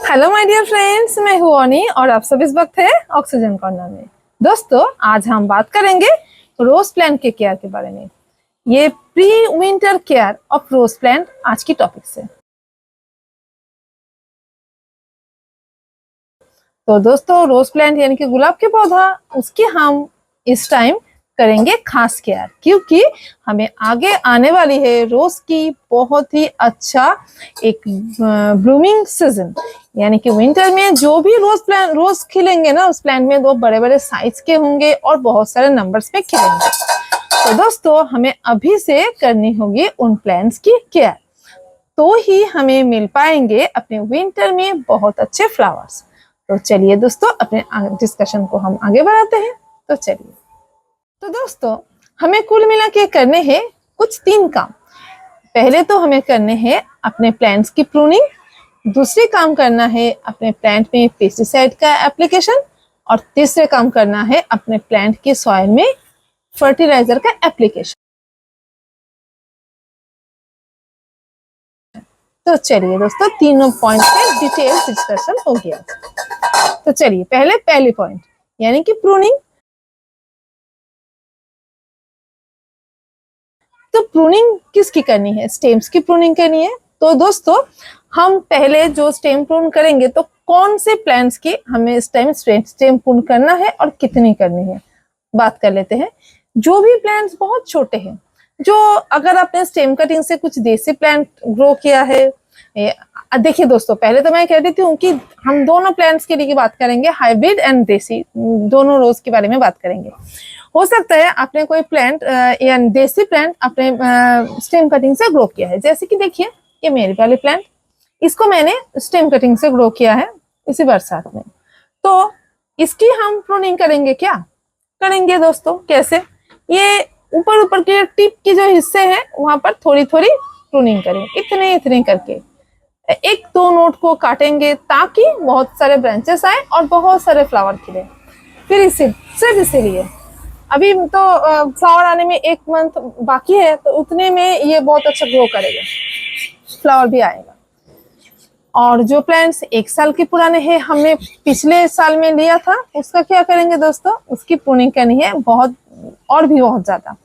Hello my dear friends, मैं हूं अनी और आप सब इस वक्त है ऑक्सीजन कॉर्नर में। दोस्तों, आज हम बात करेंगे रोज प्लांट के केयर के बारे में। ये pre winter care of rose plant आज की टॉपिक से। तो दोस्तों, रोज प्लांट यानी कि गुलाब के पौधा, उसकी हम इस टाइम करेंगे खास केयर, क्योंकि हमें आगे आने वाली है रोज की बहुत ही अच्छा एक ब्लूमिंग सीजन। यानी कि विंटर में जो भी रोज खिलेंगे ना, उस प्लांट में 2 बड़े-बड़े साइज के होंगे और बहुत सारे नंबर्स में खिलेंगे। तो दोस्तों, हमें अभी से करनी होगी उन प्लांट्स की केयर, तो ही हमें मिल पाएंगे अपने विंटर में बहुत अच्छे फ्लावर्स। तो चलिए दोस्तों, अपने डिस्कशन को हम आगे बढ़ाते हैं। तो चलिए, तो दोस्तों, हमें कुल मिला के करने हैं कुछ 3 काम। पहले तो हमें करने हैं अपने प्लांट्स की प्रूनिंग, दूसरे काम करना है अपने प्लांट में पेस्टिसाइड का एप्लीकेशन, और तीसरे काम करना है अपने प्लांट के सॉइल में फर्टिलाइजर का एप्लीकेशन। तो चलिए दोस्तों, तीनों पॉइंट पे डिटेल डिस्कशन हो गया। तो चलिए, पहले पॉइंट यानी कि प्रूनिंग। तो प्रूनिंग किसकी करनी है? स्टेम्स की प्रूनिंग करनी है। तो दोस्तों, हम पहले जो स्टेम प्रून करेंगे, तो कौन से प्लांट्स की हमें इस टाइम स्टेम प्रून करना है और कितनी करनी है, बात कर लेते हैं। जो भी प्लांट्स बहुत छोटे हैं, जो अगर आपने स्टेम कटिंग से कुछ देसी प्लांट ग्रो किया है, देखिए दोस्तों, पहले तो मैं कह देती हूँ कि हम दोनों प्लांट्स के लिए बात करेंगे, हाइब्रिड एंड देसी, दोनों रोज के बारे में बात करेंगे। हो सकता है आपने कोई प्लांट या देसी प्लांट अपने स्टेम कटिंग से ग्रो किया है। जैसे कि देखिए, ये मेरे वाले प्लांट, इसको मैंने स्टेम कटिंग से ग्रो किया है इसी बरसात में। तो इसकी हम प्रूनिंग करेंगे। क्या करेंगे दोस्तों? कैसे? ये ऊपर के टिप के जो हिस्से हैं, वहां पर थोड़ी थोड़ी प्रूनिंग करें, इतने करके 1-2 नोट को काटेंगे, ताकि बहुत सारे ब्रांचेस आए और बहुत सारे फ्लावर खिले। फिर सिर्फ इसीलिए अभी तो फ्लावर आने में 1 मंथ बाकी है, तो उतने में ये बहुत अच्छा ग्रो करेगा, फ्लावर भी आएगा। और जो प्लांट्स 1 साल के पुराने हैं, हमने पिछले साल में लिया था, उसका क्या करेंगे दोस्तों? उसकी प्रूनिंग करनी है बहुत ज्यादा।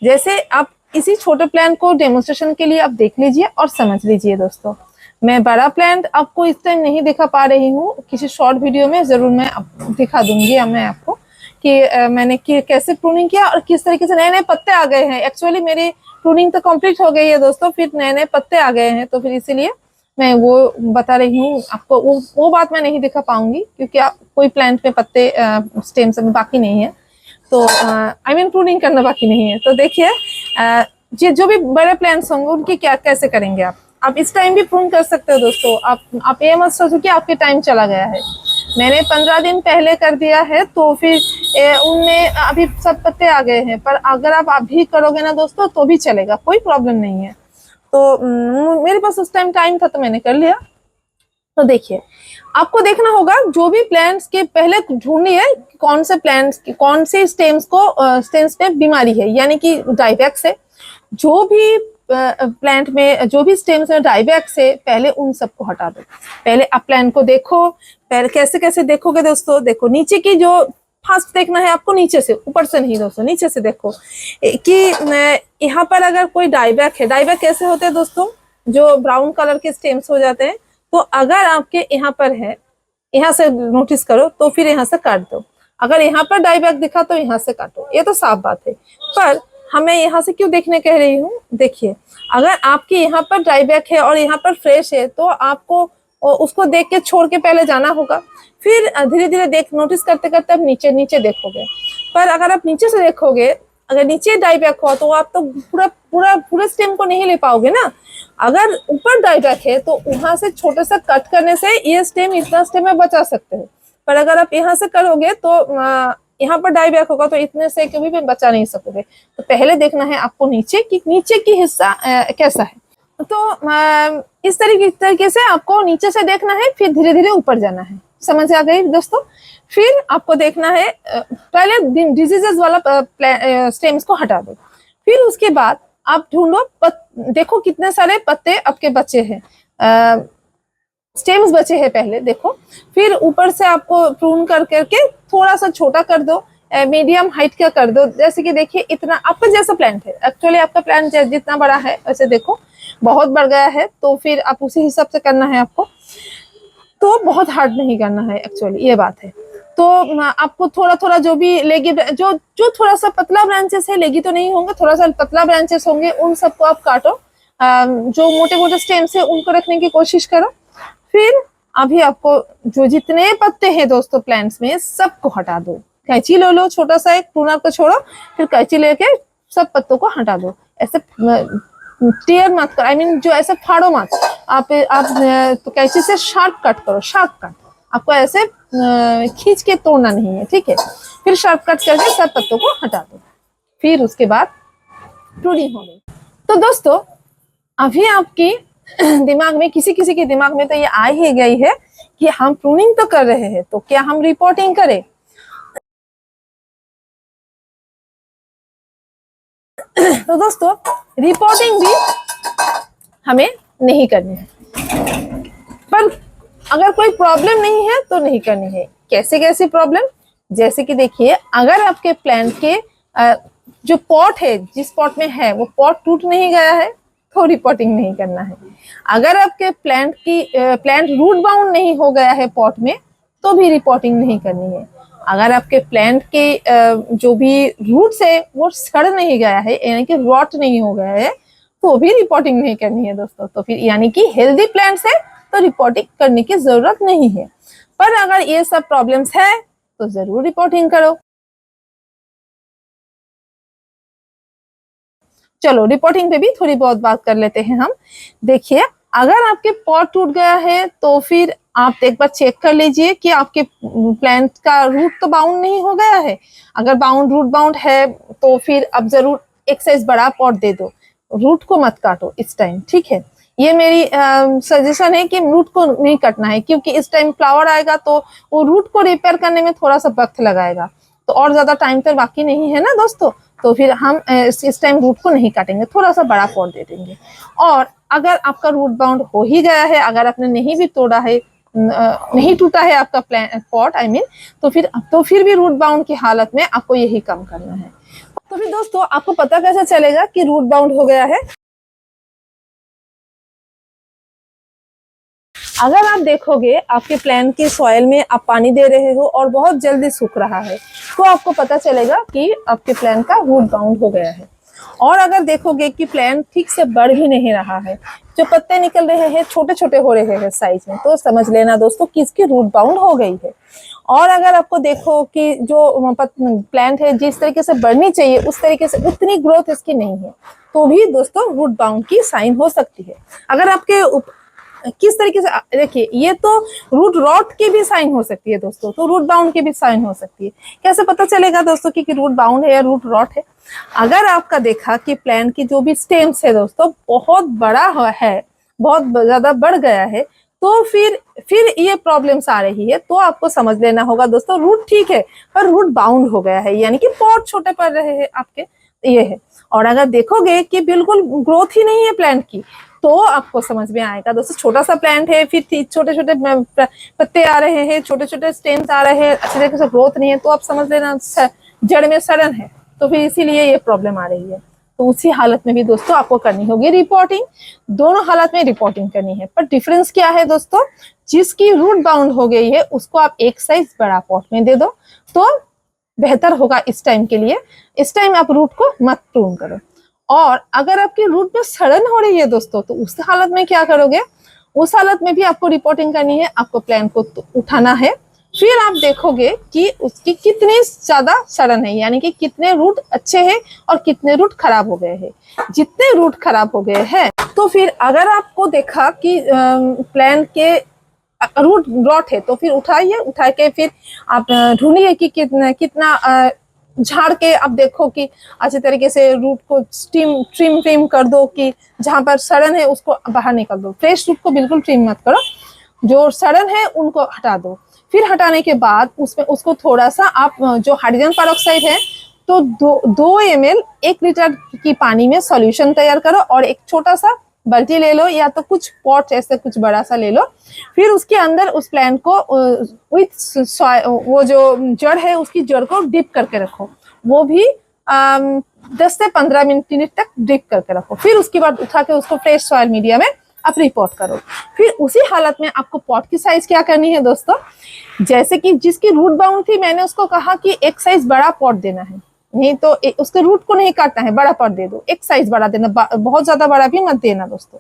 जैसे आप इसी छोटे प्लांट को डेमोन्स्ट्रेशन के लिए आप देख लीजिए और समझ लीजिए दोस्तों। मैं बड़ा प्लांट आपको इस टाइम नहीं दिखा पा रही हूँ, किसी शॉर्ट वीडियो में जरूर मैं दिखा दूंगी मैं आपको कि मैंने कैसे प्रूनिंग किया और किस तरीके से नए पत्ते आ गए हैं। एक्चुअली मेरी प्रूनिंग तो कंप्लीट हो गई है दोस्तों, फिर नए पत्ते आ गए हैं, तो फिर इसीलिए मैं वो बता रही हूँ आपको। वो बात मैं नहीं दिखा पाऊंगी, क्योंकि आप कोई प्लांट में पत्ते स्टेम से बाकी नहीं है, तो आई मीन प्रूनिंग करना बाकी नहीं है। तो देखिए, जो भी बड़े प्लांट्स होंगे उनकी क्या कैसे करेंगे आप इस टाइम भी प्रून कर सकते हो दोस्तों। आप ये मत सोचो कि आपके टाइम चला गया है। मैंने 15 दिन पहले कर दिया है, तो फिर उनमें अभी सब पत्ते आ गए हैं। पर अगर आप अभी करोगे ना दोस्तों, तो भी चलेगा, कोई प्रॉब्लम नहीं है। तो मेरे पास उस टाइम था, तो मैंने कर लिया। तो देखिए, आपको देखना होगा जो भी प्लांट्स के पहले ढूंढिए कौन से प्लांट्स कौन से स्टेम्स पे बीमारी है, यानी कि डाइवैक्स है। जो भी प्लांट में जो भी स्टेम्स में डाइवैक्स है, पहले उन सबको हटा दो। पहले आप प्लांट को देखो। पहले कैसे देखोगे दोस्तों? देखो, नीचे की जो फर्स्ट देखना है आपको, नीचे से, ऊपर से नहीं दोस्तों, नीचे से देखो कि यहाँ पर अगर कोई डाइवैक है। डाइवैक कैसे होते हैं दोस्तों? जो ब्राउन कलर के स्टेम्स हो जाते हैं। तो अगर आपके यहाँ पर है, यहाँ से नोटिस करो, तो फिर यहाँ से काट दो। अगर यहाँ पर डाइवैक दिखा तो यहाँ से काटो, ये तो साफ बात है। पर हमें यहाँ से क्यों देखने कह रही हूँ? देखिए, अगर आपके यहाँ पर डाइवैक है और यहाँ पर फ्रेश है, तो आपको उसको देख के छोड़ के पहले जाना होगा, फिर धीरे धीरे नोटिस करते करते आप नीचे देखोगे। पर अगर आप नीचे से देखोगे, अगर नीचे डाइवैक हो, तो आप तो पूरे स्टेम को नहीं ले पाओगे ना। अगर ऊपर डाइवैक है, तो वहां से छोटे सा कट करने से ये स्टेम इतना स्टेम में बचा सकते हो। पर अगर आप यहाँ से करोगे, तो यहाँ पर डाइवैक होगा, तो इतने से कभी भी बचा नहीं सकोगे। तो पहले देखना है आपको नीचे की हिस्सा कैसा है। तो इस तरीके से आपको नीचे से देखना है, फिर धीरे धीरे ऊपर जाना है। समझ आ गई दोस्तों? फिर आपको देखना है, पहले डिजीजेस वाला स्टेम्स को हटा दो। फिर उसके बाद आप ढूंढो, देखो कितने सारे पत्ते आपके बचे हैं। स्टेम्स बचे हैं पहले देखो, फिर ऊपर से आपको प्रून कर करके थोड़ा सा छोटा कर दो, मीडियम हाइट का कर दो। जैसे कि देखिए इतना आपका जैसा प्लांट है, एक्चुअली आपका प्लांट जितना बड़ा है वैसे देखो बहुत बढ़ गया है, तो फिर आप उसी हिसाब से करना है आपको, तो बहुत हार्ड नहीं करना है एक्चुअली, ये बात है। तो आपको थोड़ा थोड़ा जो भी लेगी, जो जो थोड़ा सा पतला ब्रांचेस है, लेगी तो नहीं होंगे, थोड़ा सा पतला ब्रांचेस होंगे, उन सबको आप काटो। जो मोटे मोटे स्टेम्स है उनको रखने की कोशिश करो। फिर अभी आपको जो जितने पत्ते हैं दोस्तों प्लांट्स में सबको हटा दो, कैंची ले लो, छोटा सा एक प्रूनर को छोड़ो, फिर कैंची लेके सब पत्तों को हटा दो। ऐसे टेयर मत करो, आई मीन जो ऐसे फाड़ो मत, आप तो कैंची से शार्प कट करो, शार्प कट, आपको ऐसे खींच के तोड़ना नहीं है, ठीक है। फिर शार्प कट करके सब पत्तों को हटा दो, फिर उसके बाद प्रूनिंग हो गई। तो दोस्तों अभी आपकी दिमाग में, किसी किसी के दिमाग में तो ये आ ही गई है कि हम प्रूनिंग तो कर रहे हैं, तो क्या हम रिपोर्टिंग करें? तो दोस्तों रिपोर्टिंग भी हमें नहीं करनी है, पर अगर कोई प्रॉब्लम नहीं है तो नहीं करनी है। कैसे कैसे प्रॉब्लम? जैसे कि देखिए, अगर आपके प्लांट के जो पॉट है, जिस पॉट में है वो पॉट टूट नहीं गया है तो रिपोर्टिंग नहीं करना है। अगर आपके प्लांट रूट बाउंड नहीं हो गया है पॉट में तो भी रिपोर्टिंग नहीं करनी है। अगर आपके प्लांट के जो भी रूट्स है वो सड़ नहीं गया है, यानी कि रॉट नहीं हो गया है, तो भी रिपोर्टिंग नहीं करनी है दोस्तों। तो फिर यानी कि हेल्दी प्लांट्स है तो रिपोर्टिंग करने की जरूरत नहीं है, पर अगर ये सब प्रॉब्लम्स है तो जरूर रिपोर्टिंग करो। चलो रिपोर्टिंग पे भी थोड़ी बहुत बात कर लेते हैं हम। देखिए, अगर आपके पॉट टूट गया है तो फिर आप एक बार चेक कर लीजिए कि आपके प्लांट का रूट तो बाउंड नहीं हो गया है। अगर रूट बाउंड है तो फिर अब जरूर एक साइज बड़ा पॉट दे दो, रूट को मत काटो इस टाइम, ठीक है। ये मेरी सजेशन है कि रूट को नहीं काटना है, क्योंकि इस टाइम फ्लावर आएगा तो वो रूट को रिपेयर करने में थोड़ा सा वक्त लगाएगा, तो और ज्यादा टाइम तो बाकी नहीं है ना दोस्तों। तो फिर हम इस टाइम रूट को नहीं काटेंगे, थोड़ा सा बड़ा पॉट दे देंगे। और अगर आपका रूट बाउंड हो ही गया है, अगर आपने नहीं भी तोड़ा है, नहीं टूटा है आपका पॉट आई मीन, तो फिर भी रूट बाउंड की हालत में आपको यही काम करना है। तो फिर दोस्तों आपको पता कैसे चलेगा कि रूट बाउंड हो गया है? अगर आप देखोगे आपके प्लांट की सॉइल में आप पानी दे रहे हो और बहुत जल्दी सूख रहा है, तो आपको पता चलेगा कि आपके प्लांट का रूट बाउंड हो गया है। और अगर देखोगे कि प्लांट ठीक से बढ़ ही नहीं रहा है, जो पत्ते निकल रहे हैं छोटे छोटे हो रहे हैं साइज में, तो समझ लेना दोस्तों कि इसकी रूट बाउंड हो गई है। और अगर आपको देखो कि जो प्लांट है जिस तरीके से बढ़नी चाहिए उस तरीके से उतनी ग्रोथ इसकी नहीं है, तो भी दोस्तों रूट बाउंड की साइन हो सकती है। अगर आपके किस तरीके से, देखिए ये तो रूट रॉट की भी साइन हो सकती है दोस्तों, तो रूट बाउंड की भी साइन हो सकती है। कैसे पता चलेगा दोस्तों कि रूट बाउंड है या रूट रॉट है? अगर आपका देखा कि प्लांट की जो भी स्टेम्स है दोस्तों बहुत बड़ा है, बहुत ज्यादा बढ़ गया है, तो फिर ये प्रॉब्लम्स आ रही है, तो आपको समझ लेना होगा दोस्तों रूट ठीक है पर रूट बाउंड हो गया है, यानी कि पॉट छोटे पड़ रहे हैं आपके, ये है। और अगर देखोगे कि बिल्कुल ग्रोथ ही नहीं है प्लांट की, तो आपको समझ में आएगा दोस्तों छोटा सा प्लांट है, फिर छोटे छोटे पत्ते आ रहे हैं, छोटे छोटे स्टेम्स आ रहे हैं, अच्छे तरीके से ग्रोथ नहीं है, तो आप समझ लेना जड़ में सड़न है, तो फिर इसीलिए ये प्रॉब्लम आ रही है। तो उसी हालत में भी दोस्तों आपको करनी होगी रिपोर्टिंग। दोनों हालत में रिपोर्टिंग करनी है, पर डिफरेंस क्या है दोस्तों? जिसकी रूट बाउंड हो गई है उसको आप एक साइज बड़ा पॉट में दे दो तो बेहतर होगा इस टाइम के लिए। इस टाइम आप रूट को मत प्रून करो। और अगर आपकी रूट में सड़न हो रही है दोस्तों, तो उस हालत में क्या करोगे? उस हालत में भी आपको रिपोर्टिंग करनी है, आपको प्लांट को उठाना है, फिर आप देखोगे कि उसकी कितनी ज्यादा सड़न है, यानी कि कितने रूट अच्छे हैं और कितने रूट खराब हो गए हैं। जितने रूट खराब हो गए हैं, तो फिर अगर आपको देखा कि प्लांट के रूट रॉट है, तो फिर उठा के फिर आप ढूंढिए कि कितना झाड़ के आप देखो कि अच्छे तरीके से रूट को ट्रिम कर दो, कि जहां पर सड़न है उसको बाहर निकल दो। फ्रेश रूट को बिल्कुल ट्रिम मत करो, जो सड़न है उनको हटा दो। फिर हटाने के बाद उसमें उसको थोड़ा सा आप जो हाइड्रोजन पेरोक्साइड है, तो 2 ml 1 लीटर की पानी में सॉल्यूशन तैयार करो और एक छोटा सा बाल्टी ले लो या तो कुछ पॉट ऐसे कुछ बड़ा सा ले लो। फिर उसके अंदर उस प्लांट को विथ वो जो जड़ है उसकी जड़ को डिप करके रखो, वो भी 10 से 15 मिनट तक डिप करके रखो। फिर उसके बाद उठा के उसको फ्रेश सॉइल मीडिया में आप रिपोर्ट करो। फिर उसी हालत में आपको पॉट की साइज क्या करनी है दोस्तों, जैसे कि जिसकी रूट बाउंड थी मैंने उसको कहा कि एक साइज बड़ा पॉट देना है, नहीं तो उसके रूट को नहीं काटना है, बड़ा पॉट दे दो, एक साइज बड़ा देना, बहुत ज्यादा बड़ा भी मत देना दोस्तों।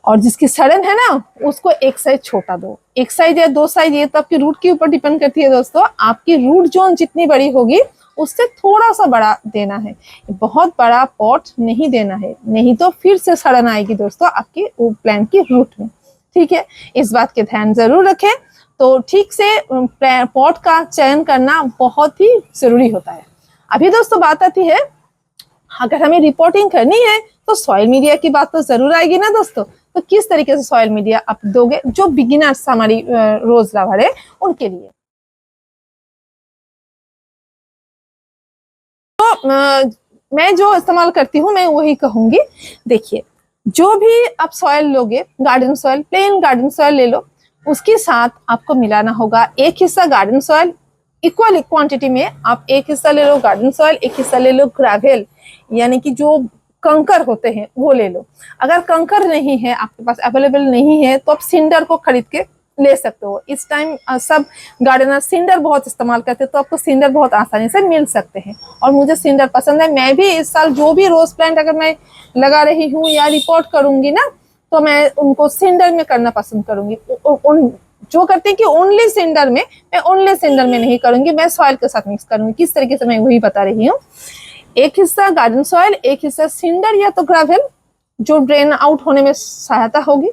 और जिसकी सड़न है ना उसको एक साइज छोटा दो, एक साइज या 2 साइज, ये तो आपकी रूट के ऊपर डिपेंड करती है दोस्तों। आपकी रूट जोन जितनी बड़ी होगी उससे थोड़ा सा बड़ा देना है, बहुत बड़ा पॉट नहीं देना है, नहीं तो फिर से सड़न आएगी दोस्तों आपकी प्लांट की रूट में। ठीक है, इस बात के ध्यान जरूर रखें। तो ठीक से पॉट का चयन करना बहुत ही जरूरी होता है। अभी दोस्तों बात आती है, अगर हमें रिपोर्टिंग करनी है तो सॉइल मीडिया की बात तो जरूर आएगी ना दोस्तों। तो किस तरीके से सॉइल मीडिया आप दोगे जो बिगिनर्स हमारी रोज लवर है उनके लिए। तो मैं जो इस्तेमाल करती हूँ मैं वही कहूंगी। देखिए, जो भी आप सॉइल लोगे, garden soil, plain garden soil ले लो, उसके साथ आपको मिलाना होगा एक हिस्सा गार्डन सॉइल, इक्वल क्वांटिटी में आप एक हिस्सा ले लो गार्डन सॉइल, एक हिस्सा ले लो ग्रेवल, यानी कि जो कंकर होते हैं वो ले लो। अगर कंकर नहीं है आपके पास, अवेलेबल नहीं है, तो आप सिंडर को खरीद के ले सकते हो। इस टाइम सब गार्डनर सिंडर बहुत इस्तेमाल करते हैं, तो आपको सिंडर बहुत आसानी से मिल सकते हैं, और मुझे सिंडर पसंद है। मैं भी इस साल जो भी रोज प्लांट अगर मैं लगा रही हूँ या रिपोर्ट करूंगी ना, तो मैं उनको सिंडर में करना पसंद करूंगी। उन जो करते हैं कि ओनली सिंडर में, मैं ओनली सिंडर में नहीं करूंगी, मैं सॉइल के साथ मिक्स करूंगी। किस तरीके से मैं वही बता रही हूँ। एक हिस्सा गार्डन सॉइल, एक हिस्सा सिंडर या तो ग्रेवल जो ड्रेन आउट होने में सहायता होगी,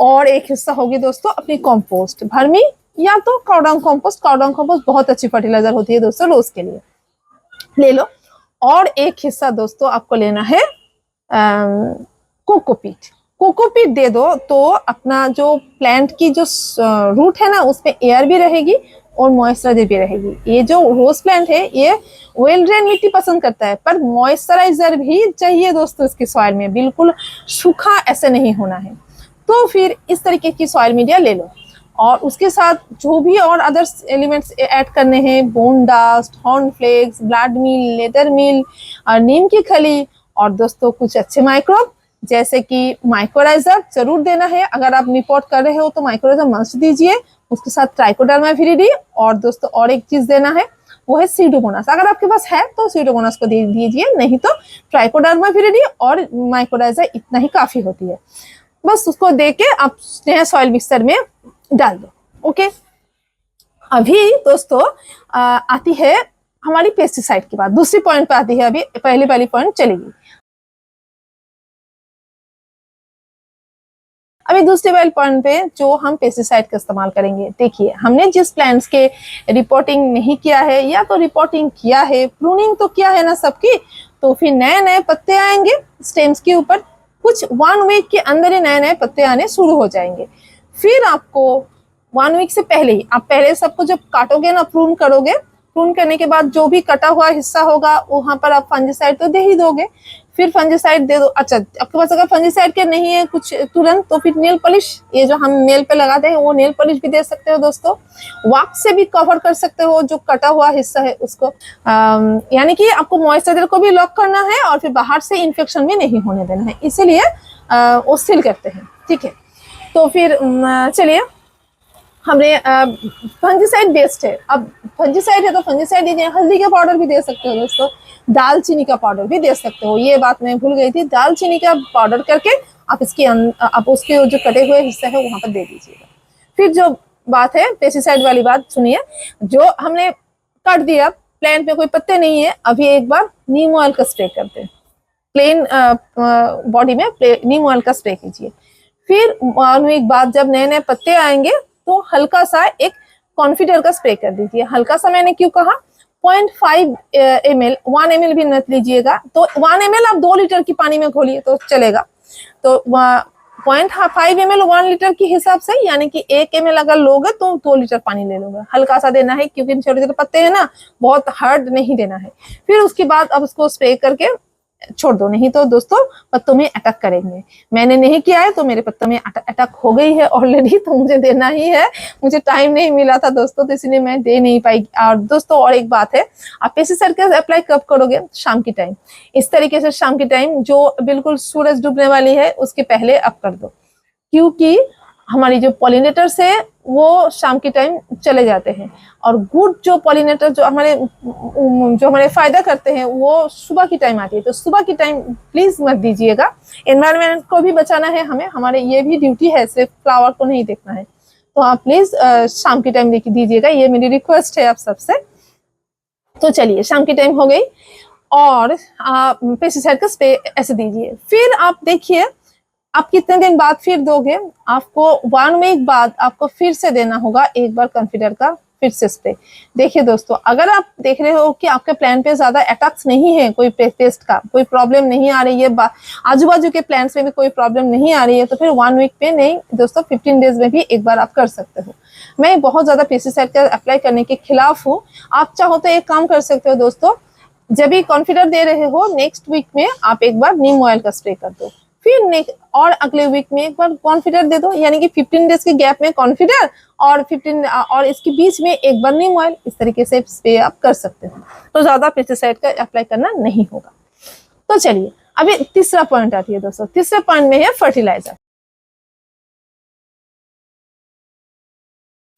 और एक हिस्सा होगी दोस्तों अपनी कंपोस्ट, भर्मी या तो काउडांग कंपोस्ट। काउडांग कंपोस्ट बहुत अच्छी फर्टिलाइजर होती है दोस्तों, रोज के लिए ले लो। और एक हिस्सा दोस्तों आपको लेना है कोकोपीट। कोकोपीट दे दो तो अपना जो प्लांट की जो रूट है ना उसमें एयर भी रहेगी और मॉइस्चराइजर भी रहेगी। ये जो रोज प्लांट है ये वेल ड्रेन मिट्टी पसंद करता है, पर मॉइस्चराइजर भी चाहिए दोस्तों इसकी सॉइल में, बिल्कुल सूखा ऐसे नहीं होना है। तो फिर इस तरीके की सॉइल मीडिया ले लो, और उसके साथ जो भी और अदर्स एलिमेंट्स ऐड करने हैं, bone dust, horn flakes, blood meal, leather meal, नीम की खली, और दोस्तों कुछ अच्छे माइक्रोब जैसे कि माइक्रोराइजर जरूर देना है। अगर आप रिपोर्ट कर रहे हो तो माइक्रोराइजर मस्ट दीजिए, उसके साथ ट्राइकोडर्मा विरिडी, और दोस्तों और एक चीज देना है वो है सीडोमोनास। अगर आपके पास है तो सीडोमोनास को दे दीजिए, नहीं तो ट्राइकोडर्मा विरिडी और माइक्रोराइजर इतना ही काफी होती है। बस उसको देके आप स्नेह सॉइल मिक्सर में डाल दो। ओके, अभी दोस्तों आती है हमारी पेस्टिसाइड की बात, दूसरी पॉइंट पे आती है। अभी पहली वाली पॉइंट चलेगी, अभी दूसरी वाली पॉइंट पे जो हम पेस्टिसाइड का इस्तेमाल करेंगे। देखिए, हमने जिस प्लांट्स के रिपोर्टिंग नहीं किया है या तो रिपोर्टिंग किया है, प्रूनिंग तो किया है ना सबकी, तो फिर नए नए पत्ते आएंगे स्टेम्स के ऊपर, कुछ 1 वीक के अंदर ही नए नए पत्ते आने शुरू हो जाएंगे। फिर आपको 1 वीक से पहले ही, आप पहले सबको जब काटोगे ना, प्रून करोगे, प्रून करने के बाद जो भी कटा हुआ हिस्सा होगा वहां पर आप फंजीसाइड तो दे ही दोगे। फिर फंजीसाइड दे दो। अच्छा, आपके पास अगर फंजीसाइड के नहीं है कुछ तुरंत, तो फिर नेल पॉलिश, ये जो हम नेल पे लगाते हैं वो नेल पॉलिश भी दे सकते हो दोस्तों। वॉक्स से भी कवर कर सकते हो जो कटा हुआ हिस्सा है उसको, यानी कि आपको मॉइस्चराइजर को भी लॉक करना है और फिर बाहर से इन्फेक्शन भी नहीं होने देना है, इसीलिए वो सील करते हैं। ठीक है, तो फिर चलिए, हमने फंजीसाइड बेस्ड है। अब फंजीसाइड है तो फंजीसाइड दीजिए, हल्दी का पाउडर भी दे सकते हो दोस्तों, दालचीनी का पाउडर भी दे सकते हो। ये बात मैं भूल गई थी, दालचीनी का पाउडर करके आप इसके आप उसके जो कटे हुए हिस्से है वहां पर दे दीजिएगा। फिर जो बात है पेस्टिसाइड वाली बात सुनिए, जो हमने काट दिया, प्लांट में कोई पत्ते नहीं है, अभी एक बार नीम ऑयल का स्प्रे करते हैं, प्लेन बॉडी में नीम ऑयल का स्प्रे कीजिए। फिर एक बार जब नए नए पत्ते आएंगे तो हल्का सा एक कॉन्फिडर का स्प्रे कर दीजिए। हल्का सा मैंने क्यों कहा, 0.5 ml, 1 ml भी मत लीजिएगा। तो 1 ml आप 2 लीटर की पानी में घोलिए तो चलेगा। तो 0.5 ml 1 लीटर के हिसाब से, यानी कि 1 ml अगर लोगे तो 2 लीटर पानी ले लोगे। हल्का सा देना है क्योंकि छोटे छोटे पत्ते हैं ना, बहुत हार्ड नहीं देना है। फिर उसके बाद अब उसको स्प्रे करके छोड़ दो, नहीं तो दोस्तों पत्तों में अटैक करेंगे। मैंने नहीं किया है तो मेरे पत्तों में अटैक हो गई है ऑलरेडी, तो मुझे देना ही है। मुझे टाइम नहीं मिला था दोस्तों, तो इसलिए मैं दे नहीं पाई। और दोस्तों और एक बात है, आप पेस्टिसाइड का अप्लाई कब करोगे? शाम की टाइम। इस तरीके से शाम की टाइम जो बिल्कुल सूरज डूबने वाली है उसके पहले आप कर दो, क्योंकि हमारी जो पॉलिनेटर्स है वो शाम के टाइम चले जाते हैं, और गुड जो पॉलिनेटर जो हमारे फायदा करते हैं वो सुबह की टाइम आती है। तो सुबह की टाइम प्लीज मत दीजिएगा। एनवायरनमेंट को भी बचाना है हमें, हमारे ये भी ड्यूटी है, सिर्फ फ्लावर को नहीं देखना है। तो आप प्लीज शाम की टाइम दीजिएगा, ये मेरी रिक्वेस्ट है आप सबसे। तो चलिए, शाम की टाइम हो गई, और पेस्टिसाइड का स्प्रे ऐसे दीजिए। फिर आप देखिए आप कितने दिन बाद फिर दोगे। आपको 1 वीक बाद आपको फिर से देना होगा एक बार कॉन्फिडर का फिर से स्प्रे। देखिए दोस्तों, अगर आप देख रहे हो कि आपके प्लांट पे ज्यादा अटैक्स नहीं है, कोई पेस्ट का कोई प्रॉब्लम नहीं आ रही है, आजू बाजू के प्लांट्स में भी कोई प्रॉब्लम नहीं आ रही है, तो फिर 1 वीक पे नहीं दोस्तों, 15 डेज में भी एक बार आप कर सकते हो। मैं बहुत ज्यादा पेस्टिसाइड का अप्लाई करने के खिलाफ हूँ। आप चाहो तो एक काम कर सकते हो दोस्तों, जब भी कॉन्फिडर दे रहे हो नेक्स्ट वीक में आप एक बार नीम ऑयल का स्प्रे कर दो, फिर और अगले वीक में एक बार कॉन्फिडर दे दो, यानी कि 15 डेज के गैप में कॉन्फिडर और 15 और इसके बीच में एक बार नीम ऑयल। इस तरीके से स्प्रे आप कर सकते हो, तो ज्यादा पेस्टिसाइड का अप्लाई करना नहीं होगा। तो चलिए, अभी तीसरा पॉइंट आती है दोस्तों। तीसरे पॉइंट में है फर्टिलाइजर।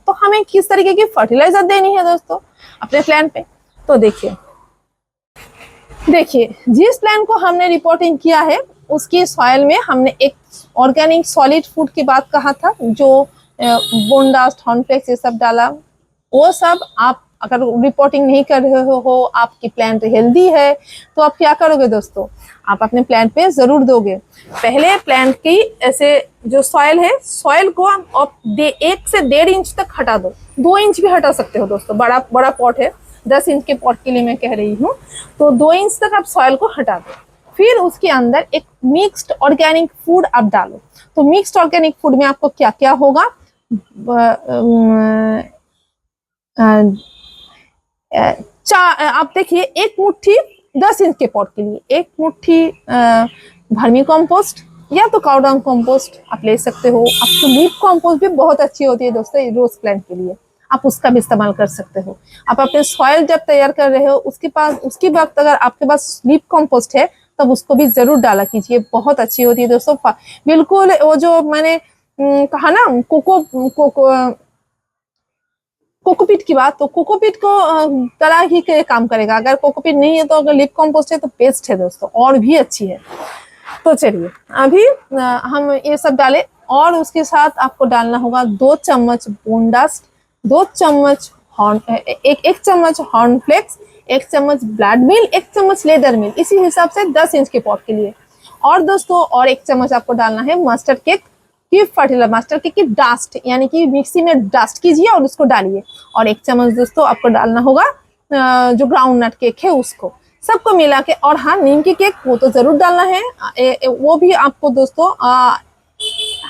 तो हमें किस तरीके की फर्टिलाइजर देनी है दोस्तों अपने प्लांट पे? तो देखिए जिस प्लांट को हमने रिपोर्टिंग किया है उसकी सॉइल में हमने एक ऑर्गेनिक सॉलिड फूड की बात कहा था, जो बोनडास्ट, हॉर्नफ्लेक्स ये सब डाला। वो सब आप अगर रिपोर्टिंग नहीं कर रहे हो, आपकी प्लांट हेल्दी है, तो आप क्या करोगे दोस्तों? आप अपने प्लांट पे जरूर दोगे। पहले प्लांट की ऐसे जो सॉइल है, सॉइल को आप 1 से 1.5 इंच तक हटा दो। 2 इंच भी हटा सकते हो दोस्तों, बड़ा पॉट है, 10 इंच के पॉट के लिए मैं कह रही हूँ, तो 2 इंच तक आप सॉइल को हटा दो। फिर उसके अंदर एक मिक्स्ड ऑर्गेनिक फूड आप डालो। तो मिक्स्ड ऑर्गेनिक फूड में आपको क्या क्या होगा? आप देखिए, 1 मुट्ठी 10 इंच के पॉट के लिए 1 मुट्ठी वर्मी कंपोस्ट या तो काउडंग कंपोस्ट आप ले सकते हो। आपको लीफ कंपोस्ट भी बहुत अच्छी होती है दोस्तों रोज प्लांट के लिए, आप उसका भी इस्तेमाल कर सकते हो। आप अपने सॉइल जब तैयार कर रहे हो उसके वक्त अगर आपके पास लीफ कंपोस्ट है तब उसको भी जरूर डाला कीजिए, बहुत अच्छी होती है दोस्तों। बिल्कुल वो जो मैंने कहा ना कोकोपीट की बात, तो कोकोपीट को तरह ही के काम करेगा। अगर कोकोपीट नहीं है तो अगर लीफ कंपोस्ट है तो बेस्ट है दोस्तों, और भी अच्छी है। तो चलिए, अभी हम ये सब डालें, और उसके साथ आपको डालना होगा 2 चम्मच बोनडास्ट, 2 चम्मच एक चम्मच हॉर्नफ्लेक्स, 1 चम्मच ब्लड मिल, 1 चम्मच लेदर मिल, इसी हिसाब से 10 इंच के पॉट के लिए। और दोस्तों और 1 चम्मच आपको डालना है मस्टर्ड केक की फर्टिलाइजर, मस्टर्ड केक की डस्ट, यानी कि मिक्सी में डस्ट कीजिए और उसको डालिए। और 1 चम्मच दोस्तों आपको डालना होगा जो ग्राउंड नट केक है उसको, सबको मिला के। और हाँ, नीम की केक वो तो जरूर डालना है, वो भी आपको दोस्तों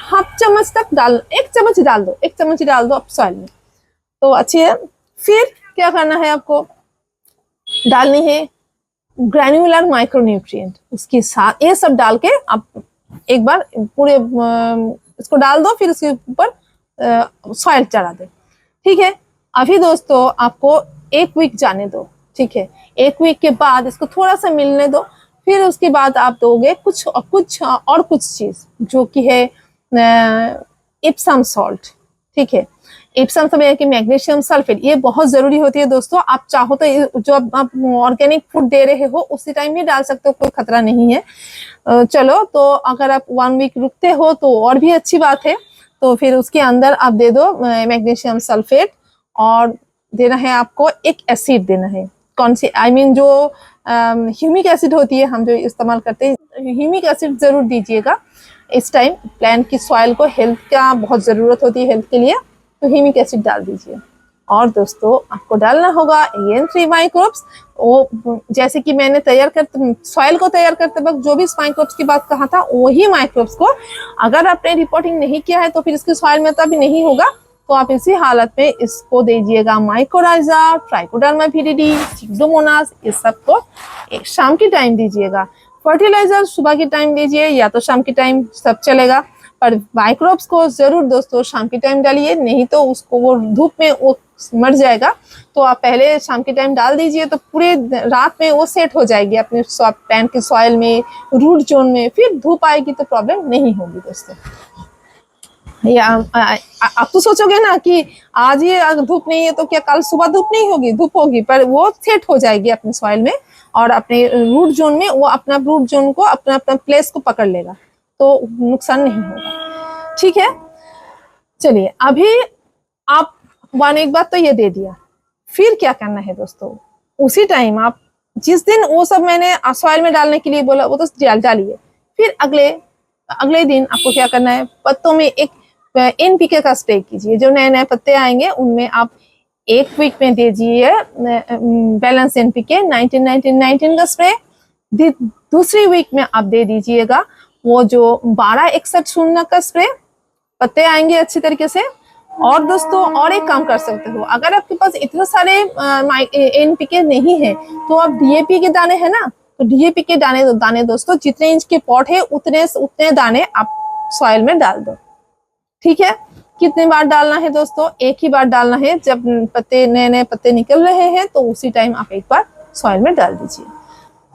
हाफ चम्मच तक 1 चम्मच डाल दो, 1 चम्मच डाल दो आप सॉइल में, तो अच्छी है। फिर क्या करना है, आपको डालनी है ग्रैन्युलर माइक्रोन्यूट्रिएंट, उसके साथ ये सब डाल के आप एक बार पूरे इसको डाल दो, फिर उसके ऊपर सॉइल चढ़ा दो। ठीक है, अभी दोस्तों आपको 1 वीक जाने दो। ठीक है, 1 वीक के बाद इसको थोड़ा सा मिलने दो, फिर उसके बाद आप दोगे कुछ चीज जो कि है इप्सम सॉल्ट। ठीक है, इप्सम सब कि मैग्नीशियम सल्फेट, ये बहुत जरूरी होती है दोस्तों। आप चाहो तो जो आप ऑर्गेनिक फूड दे रहे हो उसी टाइम भी डाल सकते हो, कोई खतरा नहीं है। चलो, तो अगर आप 1 वीक रुकते हो तो और भी अच्छी बात है। तो फिर उसके अंदर आप दे दो मैग्नीशियम सल्फेट, और देना है आपको एक एसिड देना है। कौन सी? जो ह्यूमिक एसिड होती है, हम जो इस्तेमाल करते हैं, ह्यूमिक एसिड जरूर दीजिएगा इस टाइम। प्लांट की सॉइल को हेल्थ का बहुत जरूरत होती है, हेल्थ के लिए, तो ह्यूमिक एसिड डाल दीजिए। और दोस्तों आपको डालना होगा AN3 माइक्रोब्स। वो जैसे कि मैंने सॉइल को तैयार करते वक्त जो भी माइक्रोब्स की बात कहा था, वही माइक्रोब्स को अगर आपने रिपोर्टिंग नहीं किया है तो फिर इसकी सॉइल में तो अभी नहीं होगा, तो आप इसी हालत में इसको दीजिएगा माइकोराइजा, ट्राइकोडर्मा विरिडी, सुडोमोनास, इस सबको शाम की टाइम दीजिएगा। फर्टिलाइजर सुबह के टाइम दीजिए या तो शाम के टाइम, सब चलेगा, पर माइक्रोब्स को जरूर दोस्तों शाम के टाइम डालिए, नहीं तो उसको वो धूप में वो मर जाएगा। तो आप पहले शाम के टाइम डाल दीजिए तो पूरे रात में वो सेट हो जाएगी अपने प्लांट के सॉइल में, रूट जोन में, फिर धूप आएगी तो प्रॉब्लम नहीं होगी दोस्तों। या आप तो सोचोगे ना कि आज ये धूप नहीं है तो क्या कल सुबह धूप नहीं होगी, धूप होगी, पर वो सेट हो जाएगी अपने सॉइल में और अपने रूट जोन में, वो अपना रूट जोन को अपना अपना प्लेस को पकड़ लेगा, तो नुकसान नहीं होगा। ठीक है, चलिए अभी आप एक बात तो ये दे दिया, फिर क्या करना है दोस्तों, उसी टाइम आप जिस दिन वो सब मैंने सॉइल में डालने के लिए बोला वो तो डालिए, फिर अगले दिन आपको क्या करना है, पत्तों में एक एनपीके का स्प्रे कीजिए। जो नए नए पत्ते आएंगे उनमें आप एक वीक में दीजिए बैलेंस एनपीके 19-19-19 का स्प्रे। दूसरी वीक में आप दे दीजिएगा वो जो 12-61-0 का स्प्रे, पत्ते आएंगे अच्छी तरीके से। और दोस्तों और एक काम कर सकते हो, अगर आपके पास इतने सारे एनपीके नहीं है तो आप डीएपी के दाने है ना, तो डीएपी के दाने दोस्तों जितने इंच के पॉट है उतने दाने आप सॉइल में डाल दो। ठीक है, कितने बार डालना है दोस्तों, एक ही बार डालना है, जब पत्ते नए नए पत्ते निकल रहे हैं तो उसी टाइम आप एक बार सॉइल में डाल दीजिए,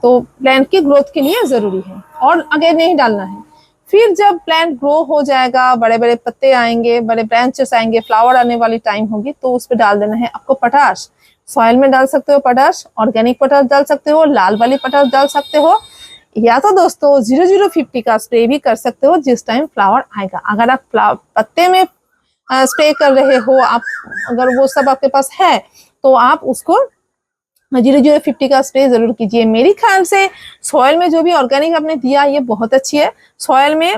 तो प्लांट की ग्रोथ के लिए जरूरी है, और आगे नहीं डालना है। फिर जब प्लांट ग्रो हो जाएगा, बड़े बड़े पत्ते आएंगे, बड़े ब्रांचेस आएंगे, फ्लावर आने वाली टाइम होगी, तो उस पर डाल देना है आपको पोटाश। सॉइल में डाल सकते हो पोटाश, ऑर्गेनिक पोटाश डाल सकते हो, लाल वाली पोटाश डाल सकते हो, या तो दोस्तों 0050 का स्प्रे भी कर सकते हो जिस टाइम फ्लावर आएगा। अगर आप पत्ते में स्प्रे कर रहे हो, आप अगर वो सब आपके पास है तो आप उसको 0050 का स्प्रे जरूर कीजिए। मेरी ख्याल से सॉइल में जो भी ऑर्गेनिक आपने दिया ये बहुत अच्छी है, सॉइल में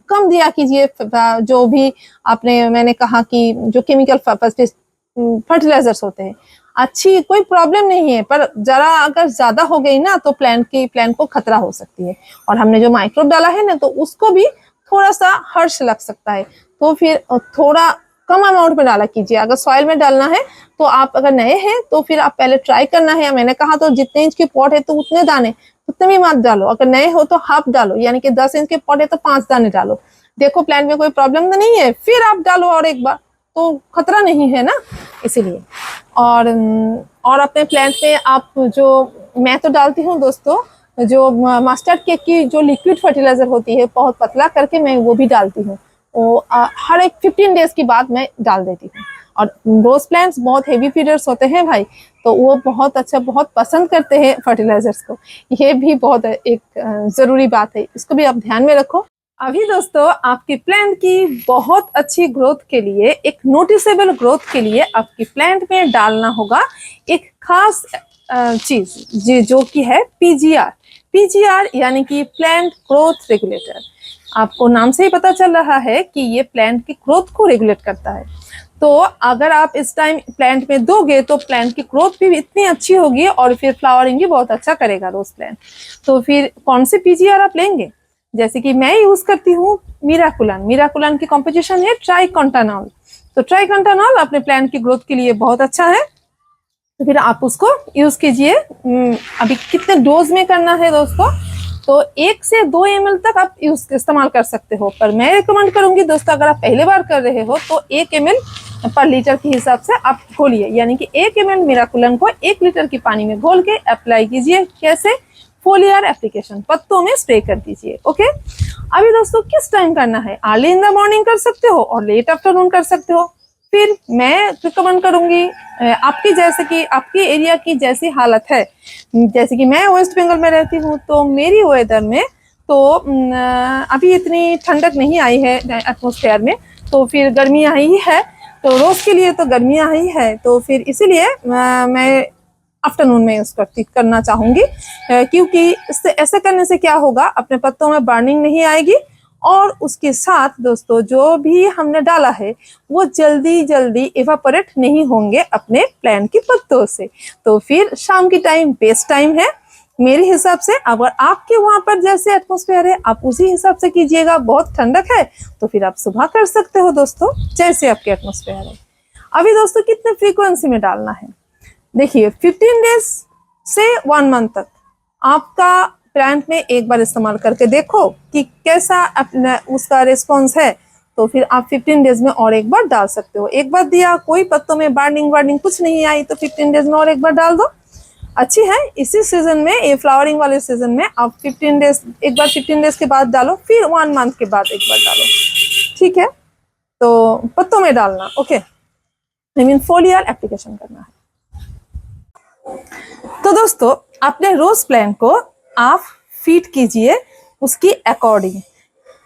कम दिया कीजिए जो भी आपने, मैंने कहा कि जो केमिकल फर्टिलाइजर्स होते हैं, अच्छी कोई प्रॉब्लम नहीं है, पर जरा अगर ज्यादा हो गई ना तो प्लांट को खतरा हो सकती है, और हमने जो माइक्रोब डाला है ना तो उसको भी थोड़ा सा हर्ष लग सकता है, तो फिर थोड़ा कम अमाउंट में डाला कीजिए। अगर सॉइल में डालना है तो आप अगर नए हैं तो फिर आप पहले ट्राई करना है, मैंने कहा तो जितने इंच के पॉट है तो उतने दाने, उतने भी मत डालो, अगर नए हो तो हाफ डालो, यानी कि 10 इंच के पॉट है तो 5 दाने डालो, देखो प्लांट में कोई प्रॉब्लम तो नहीं है, फिर आप डालो और एक बार, तो खतरा नहीं है ना, इसीलिए। और अपने प्लांट में आप जो, मैं तो डालती हूँ दोस्तों जो मस्टर्ड केक की जो लिक्विड फर्टिलाइजर होती है, बहुत पतला करके मैं वो भी डालती हूँ, वो हर एक 15 डेज के बाद मैं डाल देती हूँ। और रोज प्लांट्स बहुत हेवी फीडर्स होते हैं भाई, तो वो बहुत अच्छा, बहुत पसंद करते हैं फर्टिलाइजर्स को, ये भी बहुत एक जरूरी बात है, इसको भी आप ध्यान में रखो। अभी दोस्तों आपकी प्लांट की बहुत अच्छी ग्रोथ के लिए, एक नोटिसेबल ग्रोथ के लिए आपकी प्लांट में डालना होगा एक खास चीज जो कि है पीजीआर यानी कि प्लांट ग्रोथ रेगुलेटर। आपको नाम से ही पता चल रहा है कि ये प्लांट की ग्रोथ को रेगुलेट करता है, तो अगर आप इस टाइम प्लांट में दोगे तो प्लांट की ग्रोथ भी इतनी अच्छी होगी और फिर फ्लावरिंग भी बहुत अच्छा करेगा रोज प्लांट। तो फिर कौन से पीजीआर आप लेंगे, जैसे कि मैं यूज करती हूँ मीराकुलन की कॉम्पोजिशन है ट्राइकोंटानॉल, तो ट्राइकोंटानॉल अपने प्लांट की ग्रोथ के लिए बहुत अच्छा है, तो फिर आप उसको यूज कीजिए। अभी कितने डोज में करना है दोस्तों, तो 1 से 2 ml तक आप इस्तेमाल कर सकते हो, पर मैं रिकमेंड करूंगी दोस्तों अगर आप पहली बार कर रहे हो तो 1 ml पर लीटर के हिसाब से आप घोलिए, यानी कि 1 ml मीराकुलन को 1 लीटर की पानी में घोल के अप्लाई कीजिए। कैसे, फोलियर एप्लीकेशन, पत्तों में स्प्रे कर दीजिए। ओके, अभी दोस्तों किस टाइम करना है, अर्ली इन द मॉर्निंग कर सकते हो और लेट आफ्टरनून कर सकते हो। फिर मैं रिकमेंड करूंगी आपकी, जैसे कि आपकी एरिया की जैसी हालत है, जैसे कि मैं वेस्ट बंगाल में रहती हूँ तो मेरी वेदर में तो अभी इतनी ठंडक नहीं आई है एटमॉस्फेयर में, तो फिर गर्मियाँ ही है, तो रोज के लिए तो गर्मियाँ ही है, तो फिर इसीलिए मैं आफ्टरनून में उसको करना चाहूंगी, क्योंकि इससे ऐसे करने से क्या होगा, अपने पत्तों में बर्निंग नहीं आएगी, और उसके साथ दोस्तों जो भी हमने डाला है वो जल्दी इवापोरेट नहीं होंगे अपने प्लांट की पत्तों से। तो फिर शाम की टाइम बेस्ट टाइम है मेरे हिसाब से। अगर आपके वहां पर जैसे एटमॉस्फेयर है आप उसी हिसाब से कीजिएगा, बहुत ठंडक है तो फिर आप सुबह कर सकते हो दोस्तों, जैसे आपके एटमॉस्फेयर है। अभी दोस्तों कितने फ्रीक्वेंसी में डालना है, देखिए 15 डेज से 1 मंथ तक आपका प्लांट में एक बार इस्तेमाल करके देखो कि कैसा अपना उसका रिस्पॉन्स है, तो फिर आप 15 डेज में और एक बार डाल सकते हो। एक बार दिया, कोई पत्तों में बार्निंग कुछ नहीं आई, तो 15 डेज में और एक बार डाल दो, अच्छी है। इसी सीजन में, ये फ्लावरिंग वाले सीजन में आप 15 डेज, एक बार 15 डेज के बाद डालो, फिर 1 मंथ के बाद एक बार डालो, ठीक है। तो पत्तों में डालना, ओके, आई मीन फोलियर एप्लीकेशन करना है। तो दोस्तों, अपने रोज प्लांट को आप फीड कीजिए उसकी अकॉर्डिंग,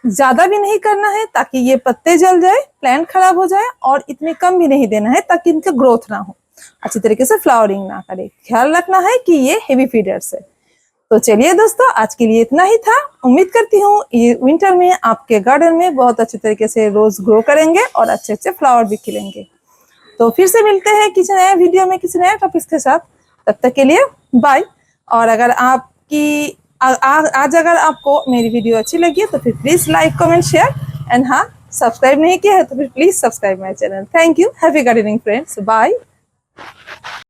ज्यादा भी नहीं करना है ताकि ये पत्ते जल जाए, प्लांट खराब हो जाए, और इतने कम भी नहीं देना है ताकि इनका ग्रोथ ना हो, अच्छी तरीके से फ्लावरिंग ना करे। ख्याल रखना है कि ये हेवी फीडर्स है। तो चलिए दोस्तों, आज के लिए इतना ही था। उम्मीद करती हूँ ये विंटर में आपके गार्डन में बहुत अच्छे तरीके से रोज ग्रो करेंगे और अच्छे अच्छे फ्लावर भी खिलेंगे। तो फिर से मिलते हैं किसी नए वीडियो में किसी नए टॉपिक्स के साथ। तब तक के लिए बाय। और अगर आपकी आज अगर आपको मेरी वीडियो अच्छी लगी है तो फिर please like, comment, share and हाँ, सब्सक्राइब नहीं किया है तो फिर please subscribe my channel. Thank you. Happy gardening friends. Bye.